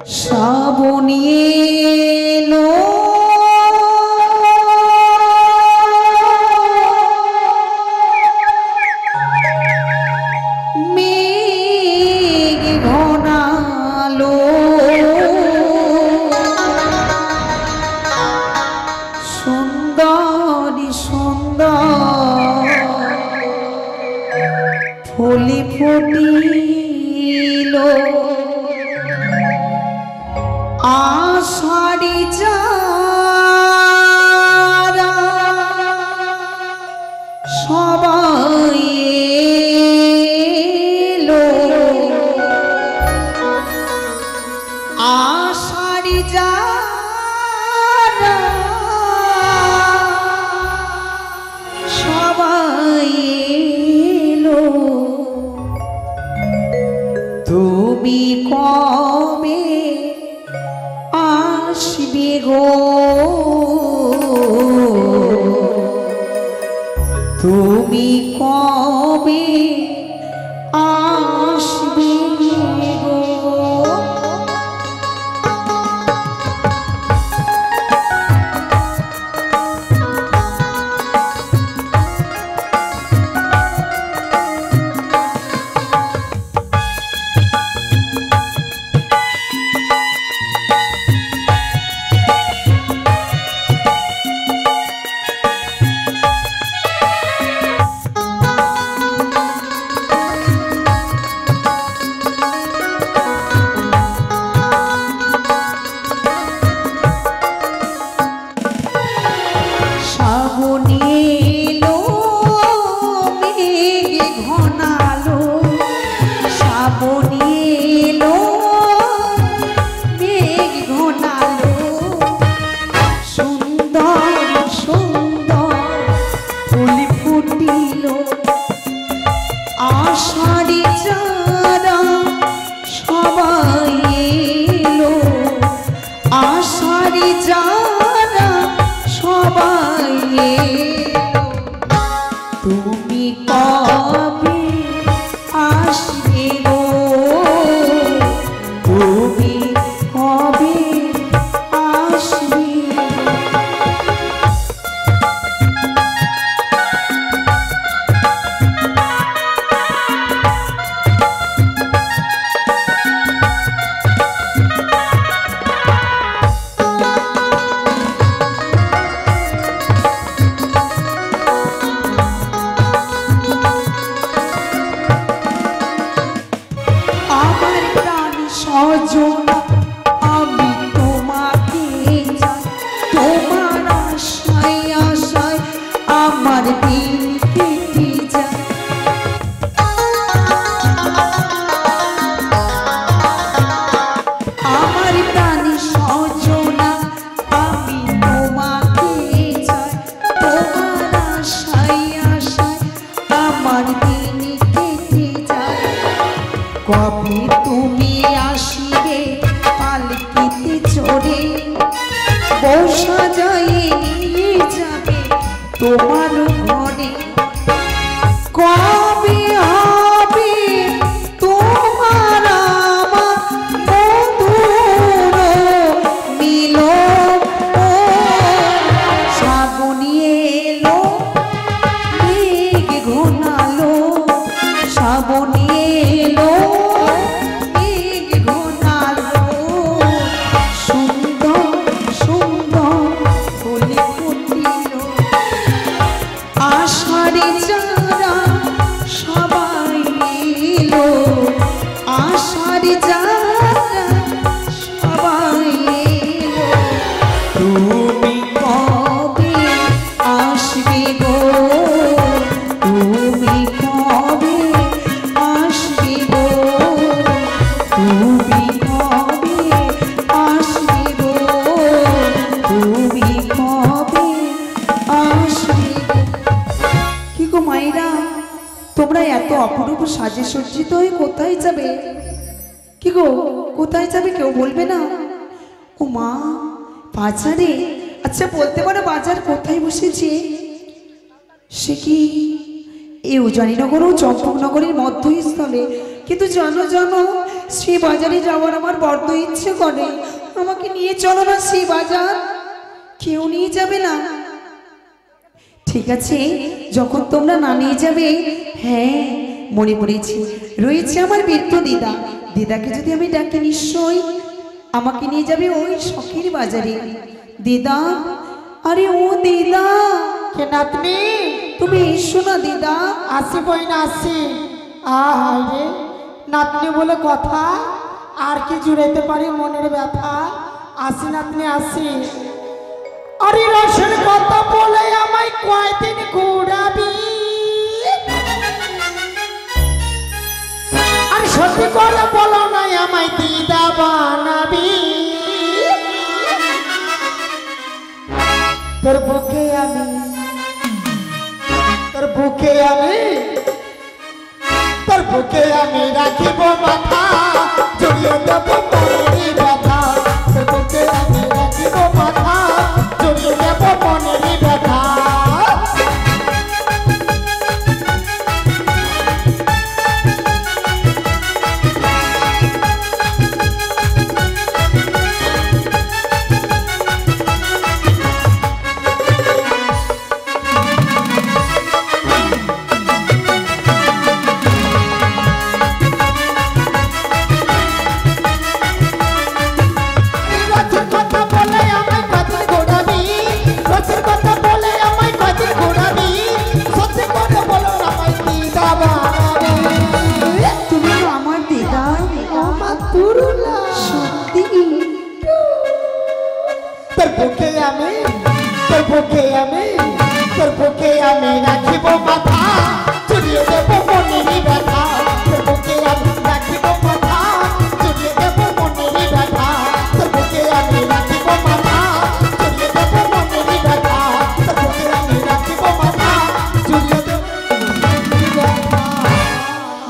শ্রাবণ এলো মেঘ ঘনালো সুন্দরী সুন্দর ফুলি ফুটিল আষাঢ়ি যারা সবাই এলো আষাঢ়ি যারা সবাই এলো তুমি কবে আসবে গো তুমি কবে আসবে গো আষাঢ়ি যারা সবাই এলো আষাঢ়ি যারা সবাই এলো তুমি কবে আসবে গো তুমি কবে আসবে সজনা আমি তোমাকে চাই তোমার আশায় আশায় আমার দিন কেটে যায় আমার প্রাণী সজনা আমি তোমাকে চাই তোমার আশায় আশায় আমার দিন কেটে যায় কবে তুমি আসিবে পালকিতে চড়ে বউ সাজায়ে নিয়ে যাবে তোমার ঘরে কবে হবে তোমার আমার মধুর মিলন শ্রাবণ এলো মেঘ ঘনালো শ্রাবণ এলো আষাঢ়ি যারা সবাই এলো আষাঢ়ি যারা সবাই এলো তুমি কবে আসবে গো তুমি কবে আসবে গো তুমি কবে আসবে গো তুমি কবে আসবে কি গো মায়েরা তোমরা এত অপরূপ সাজে সজ্জিত হয়ে কোথায় যাবে কি গো কোথায় যাবে কেউ বলবে না ও মা বাজারে আচ্ছা বলতে পারো বাজার কোথায় বসেছে সে কি এই উজানিনগর ও চম্পকনগরের মধ্যস্থলে কিন্তু জানো জানো শ্রী বাজারে যাওয়ার আমার বড্ড ইচ্ছে করে। আমাকে নিয়ে চলো না শ্রী বাজার। কেউ নিয়ে যাবে না? ঠিক আছে, যখন তোমরা না নিয়ে যাবে, হ্যাঁ মনে পড়েছি, রয়েছে আমার বৃদ্ধ দিদা। দিদাকে যদি আমি ডাকি, নিশ্চয়ই আমাকে নিয়ে যাবে ওই শখের বাজারে। দিদা, আরে ও দিদা। কে নাতনি? তুমি এসো না দিদা। আসি বই না আসি। আরে নাতনি বলে কথা, আর কি জুড়াইতে পারি মনের ব্যথা। আসি নাতনি আসি। আরে রসের কথা বলে আমায় কয়দিন ঘুরাবি, আর সত্যি করে বলো না আমায় দিদা বানাবি। তোর বুকে আমি, তোর বুকে আমি, তোর বুকে আমি রাখিব মাথা, জড়িয়ে দেব মনেরই ব্যথা। তোর বুকে আমি রাখিব মাথা, জড়িয়ে দেব মনেরই ব্যথা। তোর বুকে আমি রাখিব মাথা, জড়িয়ে দেব মনেরই ব্যথা। তোর বুকে আমি রাখিব মাথা, জড়িয়ে দেব মনেরই ব্যথা। তোর বুকে আমি রাখিব মাথা, জড়িয়ে দেব মনেরই ব্যথা। তোর বুকে আমি রাখিব মাথা, জড়িয়ে দেব মনেরই ব্যথা।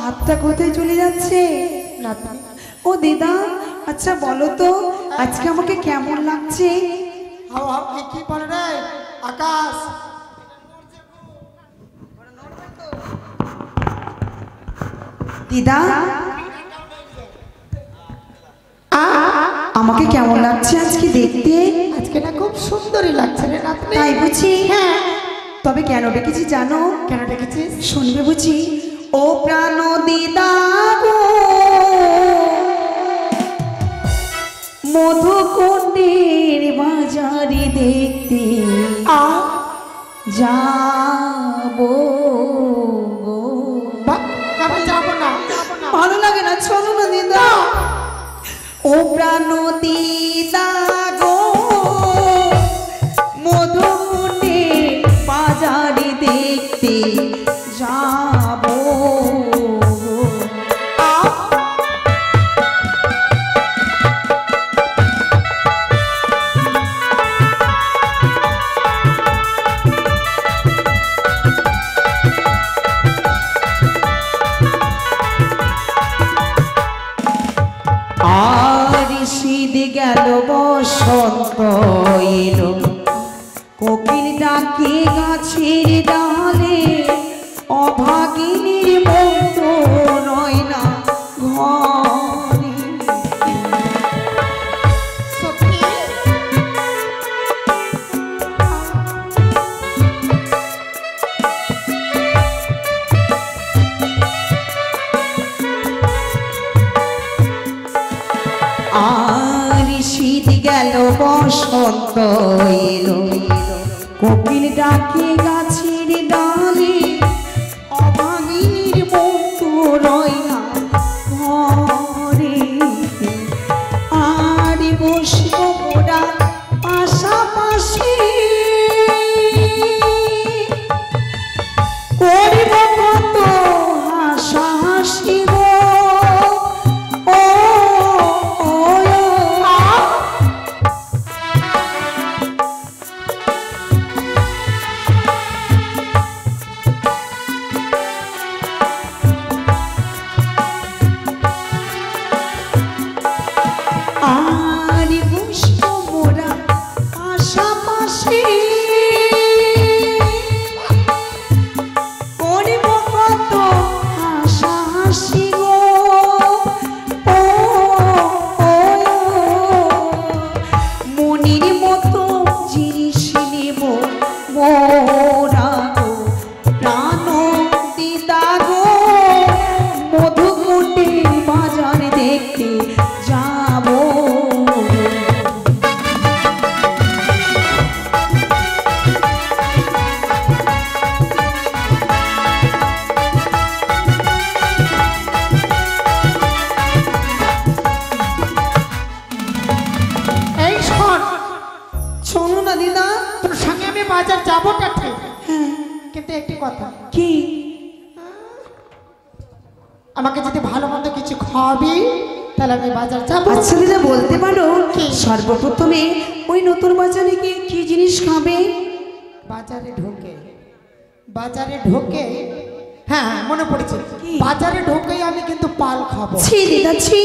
হাতটা কোথায় চলে যাচ্ছে? ও দিদা, আচ্ছা বলো তো, আজকে আমাকে কেমন লাগছে? কি বলে রে আকাশ? দিদা, আমাকে কেমন লাগছে আজকে দেখতে? আজকে না খুব সুন্দরই লাগছে রে নাতনি। তাই বুঝি? হ্যাঁ। তবে কেন ডেকেছি জানো? কেন ডেকেছিস? শুনবে বুঝি? ও প্রাণ দিদা গো, মধুকুণ্ডের বাজারে দেখতে যাবো গো। আমি যাবো না। ভালো লাগে না, চলো না দিদা। ও প্রাণ দিদা গো, মধুকুণ্ডের বাজারে দেখতে যাবো। আর শীত গেল, বসন্ত এলো, কোকিল ডাকে গাছের ডালে, অভাগিনীর মতো রয় না ঘরে। আর শীত গেল, বসন্ত এলো, কোকিল ডাকে গাছের ডালে, অভাগিনীর মতো রয় না ঘরে। আর বসব মোরা পাশাপাশি, করিব কত হাসাহাসি গো। দিদা? তোর সঙ্গে আমি বাজার যাবো ঠিক, হ্যাঁ। কিন্তু একটি কথা, কি? আমাকে যদি ভালো মন্দ কিছু খাওয়াবি তাহলে আমি বাজার যাবো। আচ্ছা দিদা, বলতে পারো কি? সর্বপ্রথমে ওই নতুন বাজারে গিয়ে কি জিনিস খাবে? বাজারে ঢোকে, হ্যাঁ হ্যাঁ মনে পড়েছে, কি? বাজারে ঢোকেই আমি কিন্তু পাল খাবো। ছি দিদা ছি,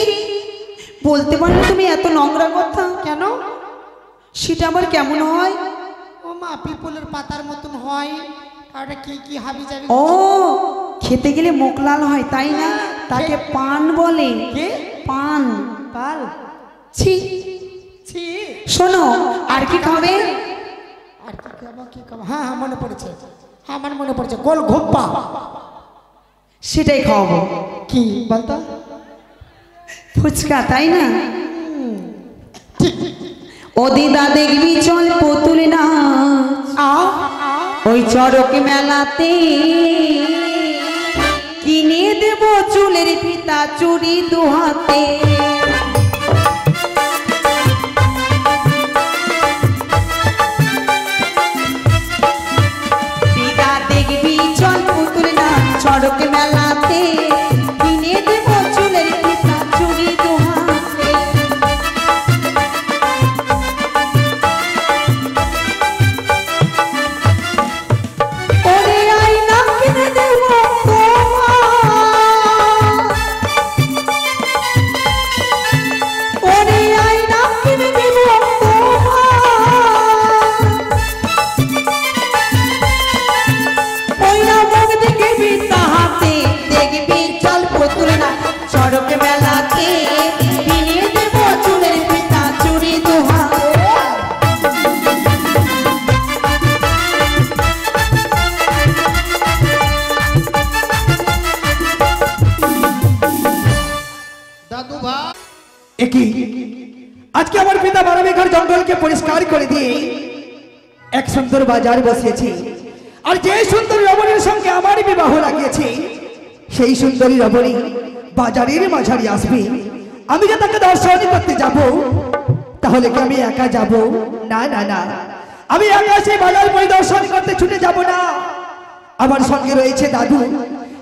বলতে পারো তুমি এত নোংরা কথা? কেন? সেটা আবার কেমন হয়? ও মা, পিপলের পাতার মতন হয়, আর ওটা কি কি হাবি যাবি। ও, খেতে গেলে মুখ লাল হয় তাই না? তাকে পান বলে। কে? পান। পাল? ছি। ছি। শোনো, আর কি খাবে? আর কি খাবো কি খাবো, হ্যাঁ হ্যাঁ মনে পড়েছে, হ্যাঁ আমার মনে পড়েছে, গোল ঘুপ্পা। সেটাই খাওয়াবো। কি বলতো? ফুচকা তাই না? ও দিদা দেখবি চল পুতুল নাচ ওই চড়ক মেলাতে, কিনে দেব চুলের ফিতা চুড়ি দুহাতে। দিদা দেখবি চল পুতুল নাচ চড়ক মেলাতে, কিনে দেব চুলের ফিতা চুড়ি দুহাতে। ওরে আয়না কিনে দেব তোমার, ওরে আয়না কিনে দেব তোমার, ওই না মুখ দেখবি তাহাতে, দেখবি চল পুতুল না চড়ক মেলাতে, কিনে দেব চুলের ফিতা চুড়ি দুহাতে। দাদু ভাই, একই আজকে আমার পিতা 12 বিঘার জঙ্গলকে পরিষ্কার করে দিয়ে এক সুন্দর বাজার বসিয়েছি, আর যে সুন্দরী রমণীর সঙ্গে আমার বিবাহ লাগিয়েছি সেই সুন্দরী রমণী বাজারের মাঝারি আসবে। আমি যে তাকে দর্শন করতে যাব, তাহলে কি আমি একা যাব? না না না, আমি একা সেই বাজার পরিদর্শন করতে ছুটে যাব না। আমার সঙ্গে রয়েছে দাদু,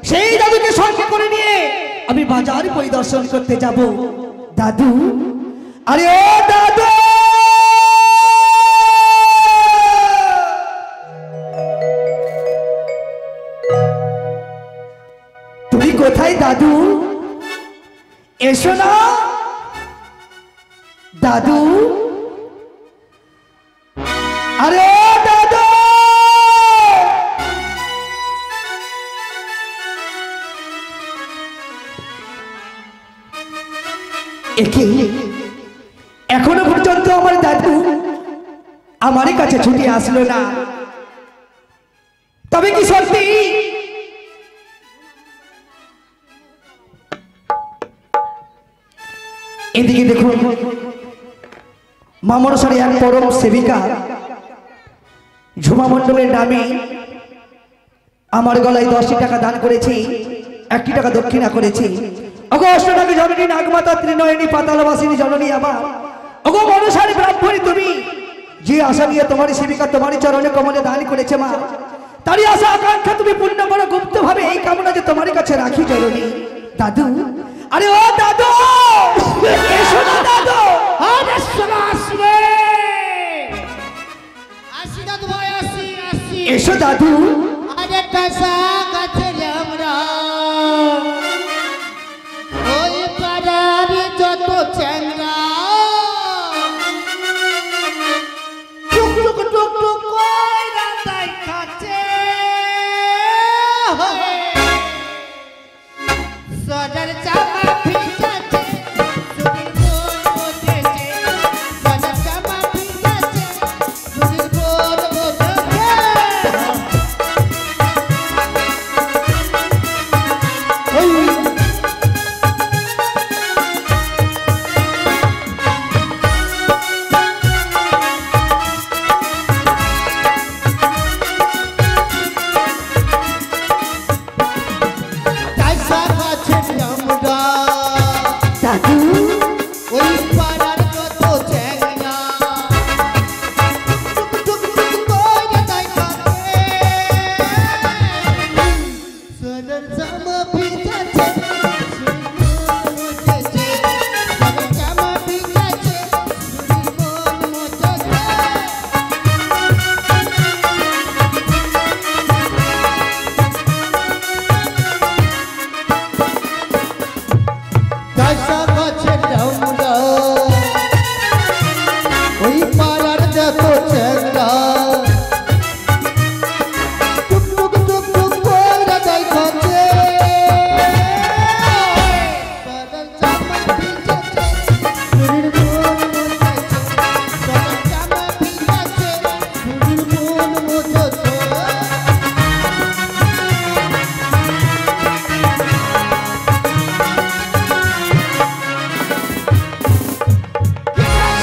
সেই দাদুকে সঙ্গে করে নিয়ে আমি বাজার পরিদর্শন করতে যাব। দাদু, আরে ও দাদু, তুমি কোথায় দাদু? এসো না দাদু, আরে ও দাদু। এখনো পর্যন্ত আমার দাদু আমার কাছে ছুটে আসলো না, তবে কি সত্যি? এদিকে দেখুন, মামনসারে এক পরম সেবিকা ঝুমা মণ্ডলের নামে আমার গলায় 10টি টাকা দান করেছি, 1টি টাকা দক্ষিণা করেছি। ওগো অষ্টনাগী জননী নাগমাতা ত্রিনয়নী পাতালবাসিনী জননী আমার, ওগো মনসারী ব্রাহ্মণী, তুমি যে আশা নিয়ে তোমার সেবিকা তোমার চরণে কমলে দান করেছে মা, তারই আশা আকাঙ্ক্ষা তুমি পূর্ণ করো গুপ্ত ভাবে, এই কামনা যে তোমার কাছে রাখি জননী। দাদু, আরে ও দাদু, এসো না দাদু। আরে শোনো, আসবে। আসি দাদু ভাই, আসি আসি। এসো দাদু। আরে কাঁচা গাছের আমরা ওই পাড়ার যত চ্যাংরা টুক টুক টুক টুক কইরা তাই কাছে হয়ে সদর চাপা ভিজাছে সুদির মোর মোটেছে, সদর চাপা ভিজাছে সুদির মোর মোটেছে।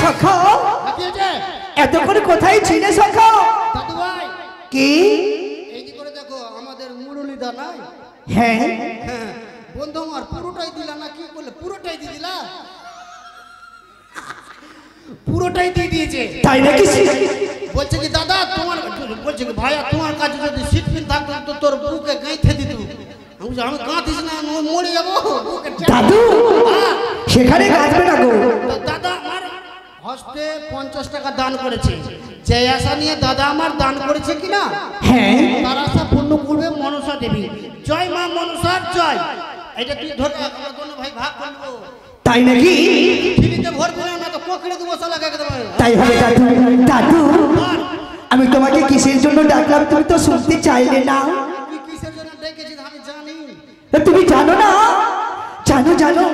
সখা কি হয়েছে? এতক্ষণ কোথায় ছিলে সখা? দাদু ভাই কি? এই যে করে দেখো আমাদের মুরুলিদা নাই? হ্যাঁ হ্যাঁ, বন্ধু আমার পুরোটাই দিলা না কি করলে? পুরোটাই দিয়ে দিলা? পুরোটাই দিয়ে দিয়েছে। তাই নাকি? বলছে কি দাদা তোমার, বলছে কি ভাইয়া তোমার কাছে যদি সিট পিন থাকতো তো তোর বুকে গাঁথে দিত। আমি বলছি, আমি গাঁথিস না, আমি মরে যাবো। বুকে চাপ- দাদু হ্যাঁ, সেখানে গাঁথবে না গো। তো দাদা আমার হস্তে 50 টাকা দান করেছে। যে আশা নিয়ে দাদা আমার দান করেছে কিনা, হ্যাঁ তার আশা পূর্ণ করবে মনসা দেবী। জয় মা মনসার জয়। এটা তুই ধরে রাখ, আমরা কোনো ভাই ভাগ করবো। তাই নাকি? ফিরিতে ভোট দিলে না তো কোকড়ে দেবো শালা কাকে দেবো। তাই হবে দাদু। দাদু আমি তোমাকে কিসের জন্য ডাকলাম তুমি তো শুনতে চাইলে না। তুই কিসের জন্য ডেকেছিস আমি জানি। তুমি জানো না? জানো জানো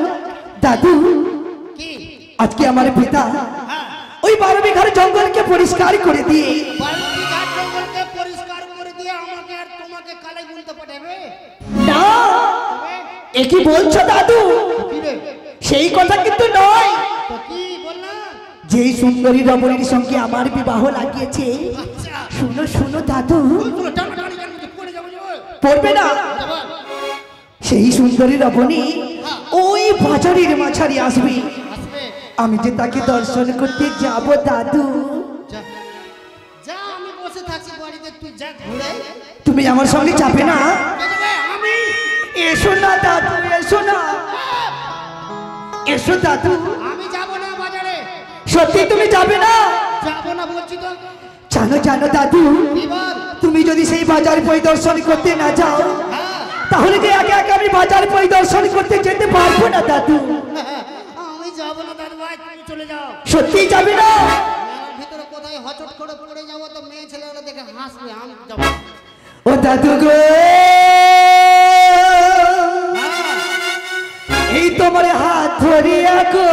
দাদু, কি? আজকে আমার পিতা হ্যাঁ, ওই 12 বিঘার জঙ্গলকে পরিষ্কার করে দিয়ে বাড়ির ঘাট জঙ্গলকে পরিষ্কার করে দিয়ে আমাকে আর তোমাকে কালাই গুনতে পাঠাবে? না, এ কি বলছো দাদু? কি রে? সেই কথা কিন্তু নয়। তো কি বললাম? যেই সুন্দরী রমণীর সঙ্গে আমার বিবাহ লাগিয়েছে, আচ্ছা, শুনো শুনো দাদু, চলো টানাটানি কেন করছিস? পড়ে যাবো যাবো। পড়বে না। যাবো। সেই সুন্দরী রমণী ওই বাজারের মাঝারি আসবে, আসবে। আমি যে তাকে দর্শন করতে যাব দাদু। যা, যা, আমি বসে থাকছি বাড়িতে, তুই যা ঘুরে। তুমি আমার সঙ্গে যাবে না? কে যাবে? আমি। এসো না দাদু, এসো না, এসো দাদু। আমি যাবো না বাজারে। সত্যি তুমি যাবে না? যাবো না বলছি তো। জানো জানো দাদু, এবার তুমি যদি সেই বাজার পরিদর্শন করতে না যাও, হ্যাঁ, তাহলে যে একে একে আমি বাজার পরিদর্শন করতে যেতে পারবো না দাদু। আমি যাবো না দাদু ভাই, তুমি চলে যাও। সত্যি যাবে না? মেলার ভিতরে কোথায় হচট করে পড়ে যাবো তো মেয়ে ছেলেরা দেখে হাসবে, আমি যাবো। ও দাদু গো, এই তোমার হাত ধরিয়া গো,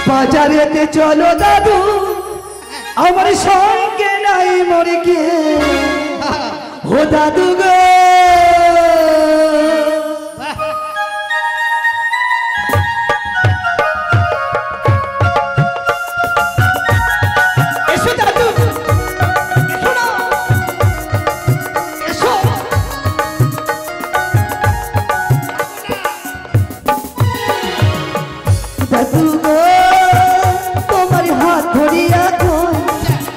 বাজারেতে চলো দাদু, আমার সঙ্গে নাই মরে কে। ও দাদু গো, এসো দাদু, এসো না, এসো। দাদু গো, তোমার হাত ধরিয়া গো,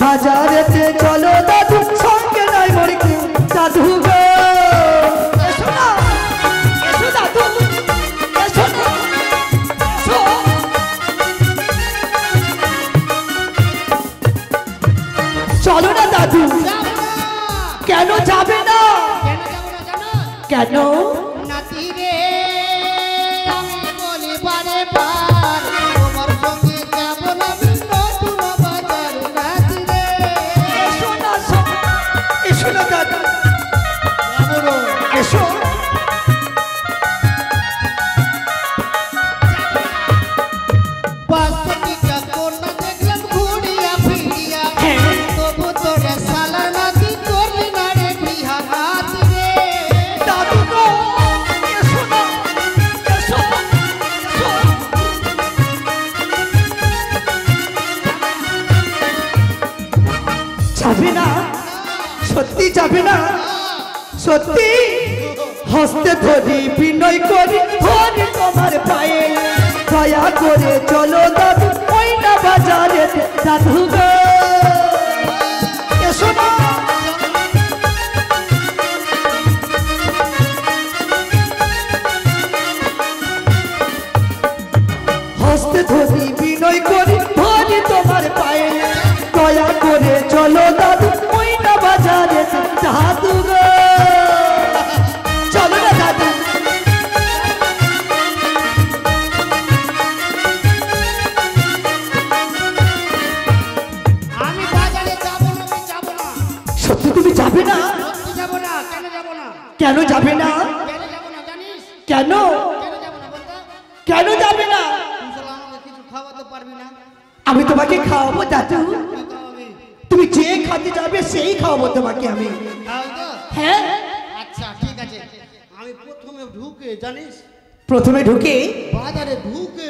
বাজারেতে চলো দাদু, সঙ্গে নাই মরে কে। দাদু গো, এসো না, এসো দাদু, এসো না, এসো। চলো না দাদু। যাবো না। কেন যাবে না? কেন যাবো না জানো? কেন? নাতি রে, আমি বলি বারে বার, তোমার সঙ্গে যাবো না আমি নতুন বাজার। নাতি রে, এসো না, এসো না দাদু, যাবো না। এসো। বাস্তবিকা কন্যা দেখলাম ঘুরিয়া ফিরিয়া, হ্যাঁ। তবু তোরে শালা নাতি করলি না রে বিহা। নাতি রে, দাদু গো, এসো না, এসো, এসো। যাবে না? সত্যি যাবে না? সত্যি? হস্তে ধরি বিনয় করি ধরি তোমার পায়ে, দয়া করে চলো দাদু ওই না বাজারে। দাদু গো, এসো না। হস্তে ধরি বিনয় করি ধরি তোমার পায়ে, দয়া করে চলো দাদু ওই না বাজারে। দাদু গো, চলো না দাদু। আমি বাজারে যাবো না, আমি যাবো না। সত্যি তুমি যাবে না? সত্যি যাবো না। কেন যাবো না? কেন যাবে না? কেন যাবো না জানিস? কেন? কেন যাবো না বলতো? কেন যাবে না? তুই শালা আমাকে কিছু খাওয়াতে পারবি না। আমি তোমাকে খাওয়াবো দাদু, কি খাওয়াবি? তুমি যে খাতে যাবে সেই খাওয়াবো তোমাকে আমি। খাওয়াবি তো? হ্যাঁ, আচ্ছা ঠিক আছে। আমি প্রথমে ঢুকে জানিস প্রথমে ঢুকে বাজারে ঢুকে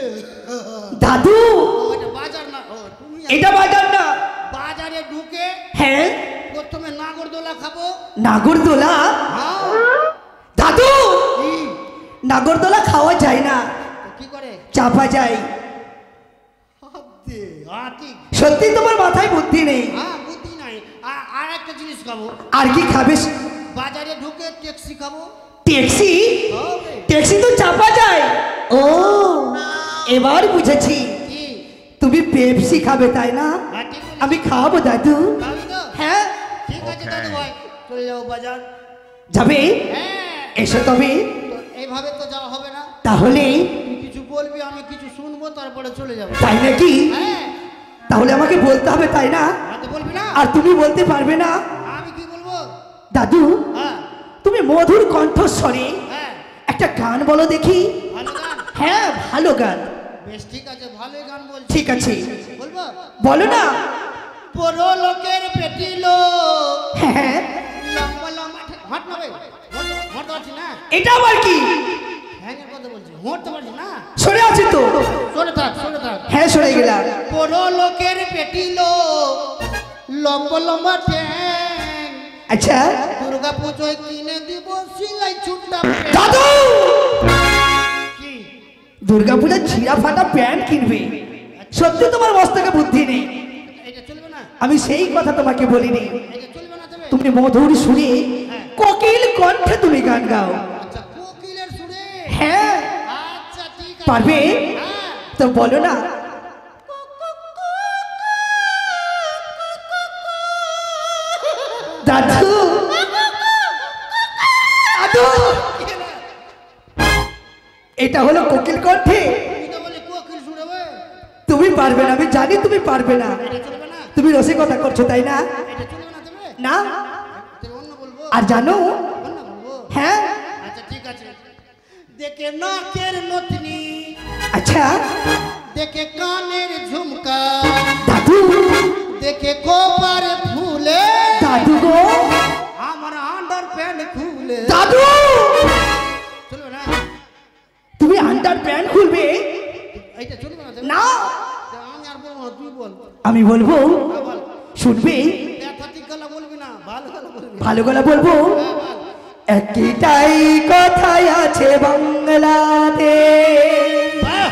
দাদু ওটা বাজার না তুমি এটা বাজার না বাজারে ঢুকে হ্যাঁ প্রথমে নাগরদোলা খাবো নাগরদোলা হ্যাঁ দাদু কি? নাগরদোলা খাওয়া যায় না তো কি করে চাপা যায় হাতি সত্যি তোমার মাথায় বুদ্ধি নেই হ্যাঁ বুদ্ধি নাই আর একটা জিনিস খাবো আর কি খাবে বাজারে ঢুকে ট্যাক্সি খাবো ট্যাক্সি হবে। ট্যাক্সি তো চাপা যায় ও এবার বুঝেছি কি তুমি পেপসি খাবে তাই না হ্যাঁ ঠিক বলেছি। আমি খাওয়াবো দাদু খাবি তো হ্যাঁ ঠিক আছে দাদু ভাই চলে যাবো বাজার যাবে হ্যাঁ এসো তবে তো এইভাবে তো যাওয়া হবে না তাহলে তুই কিছু বলবি আমি কিছু শুনবো তারপরে চলে যাবো তাই নাকি হ্যাঁ তাহলে আমাকে বলতে হবে তাই না হ্যাঁ, তো বলবি না আর তুমি বলতে পারবে না আমি কি বলবো দাদু হ্যাঁ তুমি মধুর কণ্ঠস্বরে হ্যাঁ একটা গান বলো দেখি ভালো গান হ্যাঁ ভালো গান বেশ ঠিক আছে ভালোই গান বলছি ঠিক আছে বলবো বলো না বড় লোকের পেটিল হ্যাঁ লম্বা লম্বা হাঁট না ভাই হাঁটতে পারছি না এটা আবার কি হ্যাঁ কথা বলছি হাঁটতে পারছি না সরে আছি তো সরে থাক হ্যাঁ সরে গেলাম বড় লোকের পেটিল লম্বা লম্বা ঠ্যাং আচ্ছা দুর্গা পুজোয় কিনে দিব সিলাই ছুটটা দাদু কি দুর্গাপূজার ছিঁড়া ফাটা প্যান্ট কিনবে সত্যি তোমার মস্তকে বুদ্ধি নেই এটা চলবে না আমি সেই কথা তোমাকে বলিনি এটা চলবে না তবে তুমি মধুর সুরে কোকিল কণ্ঠে তুমি গান গাও আচ্ছা কোকিলের সুরে হ্যাঁ আচ্ছা ঠিক আছে পারবে হ্যাঁ তো বলো না দাদু দাদু এটা হলো কোকিল কণ্ঠে তুমি তো বলে কোকিল সুরে বে তুমি পারবে না আমি জানি তুমি পারবে না এটা চলবে না তুমি রসিকতা করছো তাই না এটা চলবে না তবে না তবে অন্য বলবো আর জানো অন্য বলবো হ্যাঁ আচ্ছা ঠিক আছে দেখে নাকের নথনি আচ্ছা দেখে কানের ঝুমকা দাদু দেখে কোপার ফুলে দাদু গো আমার আন্ডার প্যান্ট খুলে দাদু চলবে না তুমি আন্ডার প্যান্ট খুলবে এইটা চলবে না তবে? না তা আমি আর বলবো না, তুই বল আমি বলবো হ্যাঁ, বল শুনবে ব্যথাটিক গলা বলবি না ভালো গলা বলবি ভালো গলা বলবো হ্যাঁ, বল। একটাই কথাই আছে বাংলাতে বাহ!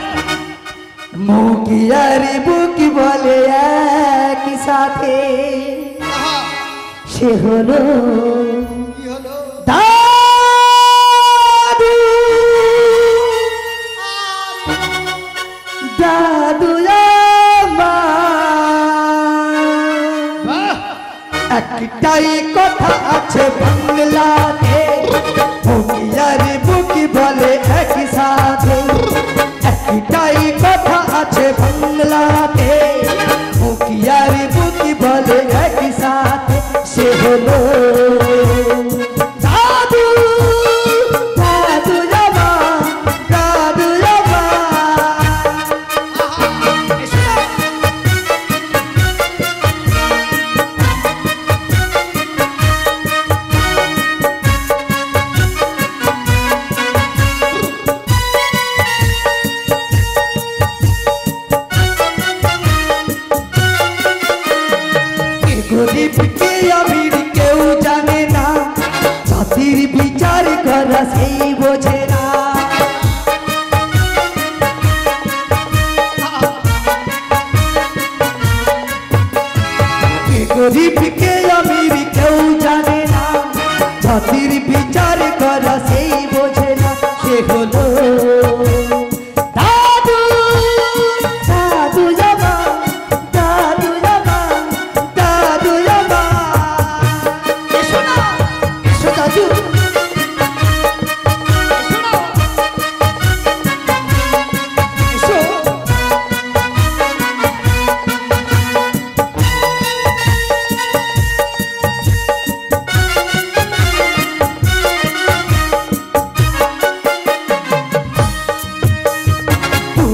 মুখি আর বুকি বলে একই সাথে আহা, সে হলো কি হলো দাদু দাদু আমার। বাহ! একটাই কথা আছে বাংলাতে মুখি আর বুকি বলে একই সাথে একটাই কথা আছে বাংলাতে মুখি আর বুকি বলে একই সাথে সে হলো দাদু দাদু আমার দাদু আমার এসো না। গরিবকে আমির কেউ জানে না জাতির বিচার করা সেই বোঝে না গরিবকে আমির কেউ জানে না জাতির বিচার করা সেই বোঝে না সে হলো দাদু দাদু জামা দাদু জামা দাদু জামা এসো না এসো দাদু এসো না এসো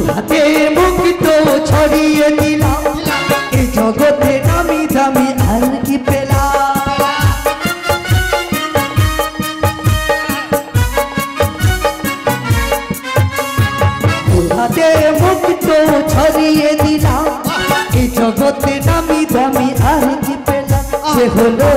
হাতে মুক্ত ছড়িয়ে দিলাম এই জগতে নামি দামি আর কি পেলাম সাথে মুক্ত ছড়িয়ে দিলাম এই জগতে নামি দামি আর কি পেলাম সে হলো